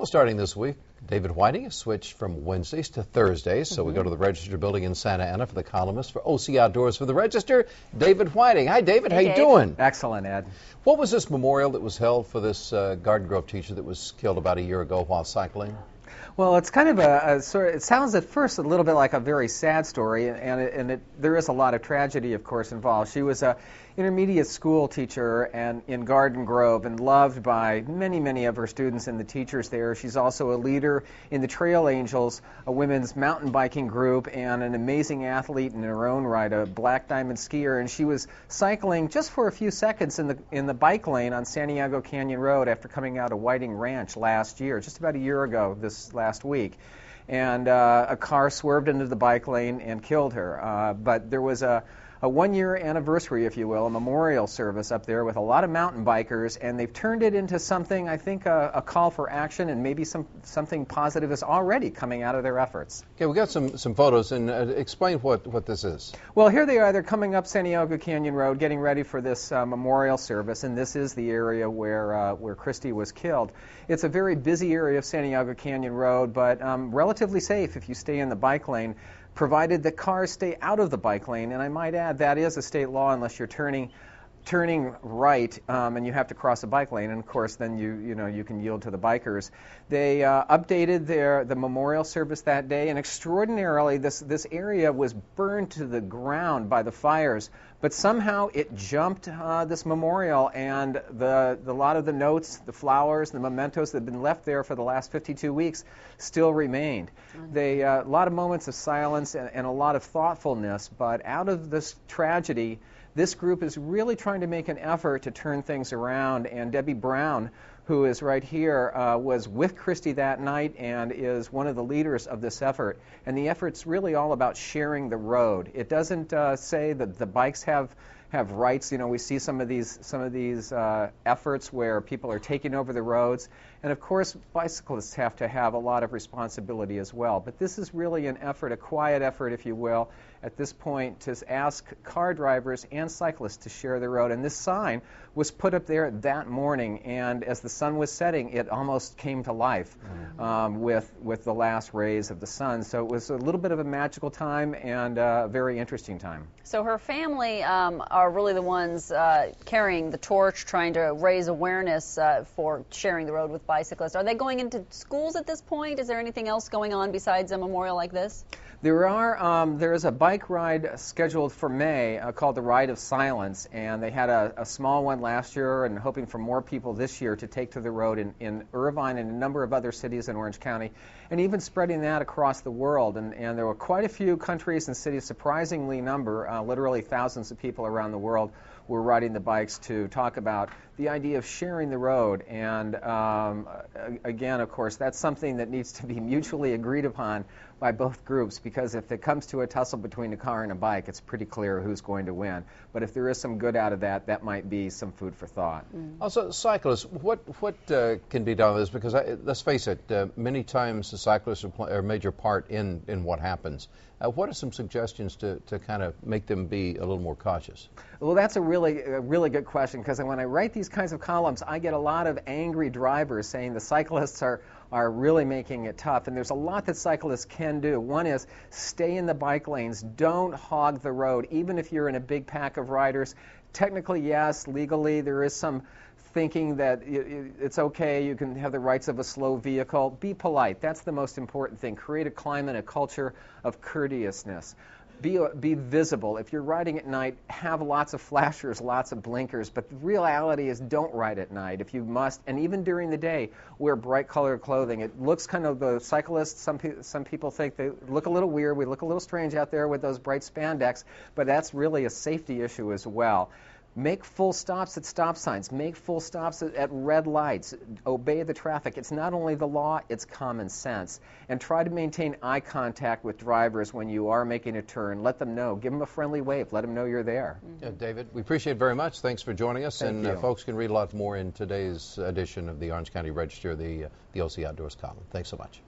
Well, starting this week, David Whiting has switched from Wednesdays to Thursdays, so we go to the Register building in Santa Ana for the columnist for OC Outdoors for the Register, David Whiting. Hi, David. Hey, how you doing? Excellent, Ed. What was this memorial that was held for this Garden Grove teacher that was killed about a year ago while cycling? Well, it's kind of a sort of, it sounds at first a little bit like a very sad story, and there is a lot of tragedy, of course, involved. She was a intermediate school teacher and in Garden Grove and loved by many, many of her students and the teachers there. She's also a leader in the Trail Angels, a women's mountain biking group, and an amazing athlete in her own right, a black diamond skier. And she was cycling just for a few seconds in the bike lane on Santiago Canyon Road after coming out of Whiting Ranch last year, just about a year ago this last week. And a car swerved into the bike lane and killed her. But there was a one-year anniversary, if you will, a memorial service up there with a lot of mountain bikers, and they've turned it into something, I think, a call for action, and maybe something positive is already coming out of their efforts. Okay, we got some photos, and explain what this is. Well, here they are. They're coming up Santiago Canyon Road, getting ready for this memorial service, and this is the area where Christy was killed. It's a very busy area of Santiago Canyon Road, but relatively safe if you stay in the bike lane, provided that cars stay out of the bike lane. And I might add, that is a state law unless you're turning right and you have to cross a bike lane, and of course then you can yield to the bikers. They updated the memorial service that day, and extraordinarily this area was burned to the ground by the fires, but somehow it jumped this memorial, and a lot of the notes, the flowers, the mementos that have been left there for the last 52 weeks still remained. They a lot of moments of silence and a lot of thoughtfulness, but out of this tragedy, this group is really trying to make an effort to turn things around, and Debbie Brown, who is right here, was with Christy that night and is one of the leaders of this effort. And the effort's really all about sharing the road. It doesn't say that the bikes have rights. You know, we see some of these efforts where people are taking over the roads, and of course bicyclists have to have a lot of responsibility as well. But this is really an effort, a quiet effort, if you will, at this point, to ask car drivers and cyclists to share the road. And this sign was put up there that morning, and as the sun was setting, it almost came to life with the last rays of the sun. So it was a little bit of a magical time and a very interesting time. So her family are really the ones carrying the torch, trying to raise awareness for sharing the road with bicyclists. Are they going into schools at this point? Is there anything else going on besides a memorial like this? There is a bike ride scheduled for May called the Ride of Silence, and they had a small one last year and hoping for more people this year to take to the road in Irvine and a number of other cities in Orange County, and even spreading that across the world. And there were quite a few countries and cities, surprisingly number, literally thousands of people around the world were riding the bikes to talk about the idea of sharing the road. And again, of course, that's something that needs to be mutually agreed upon by both groups, because if it comes to a tussle between a car and a bike, it's pretty clear who's going to win. But if there is some good out of that, that might be some food for thought. Also, cyclists, what can be done with this? Because let's face it, many times the cyclists are a major part in what happens. What are some suggestions to kind of make them be a little more cautious? Well, that's a really good question, because when I write these kinds of columns, I get a lot of angry drivers saying the cyclists are really making it tough. And there's a lot that cyclists can do. One is stay in the bike lanes. Don't hog the road, even if you're in a big pack of riders. Technically, yes. Legally, there is some thinking that it's okay, you can have the rights of a slow vehicle. Be polite. That's the most important thing. Create a climate, a culture of courteousness. Be visible. If you're riding at night, have lots of flashers, lots of blinkers, but the reality is don't ride at night if you must, and even during the day, wear bright colored clothing. It looks kind of, the cyclists, some people think they look a little weird, we look a little strange out there with those bright spandex, but that's really a safety issue as well. Make full stops at stop signs. Make full stops at red lights. Obey the traffic. It's not only the law, it's common sense. And try to maintain eye contact with drivers when you are making a turn. Let them know. Give them a friendly wave. Let them know you're there. Yeah, David, we appreciate it very much. Thanks for joining us. Thank you. Folks can read a lot more in today's edition of the Orange County Register, the OC Outdoors column. Thanks so much.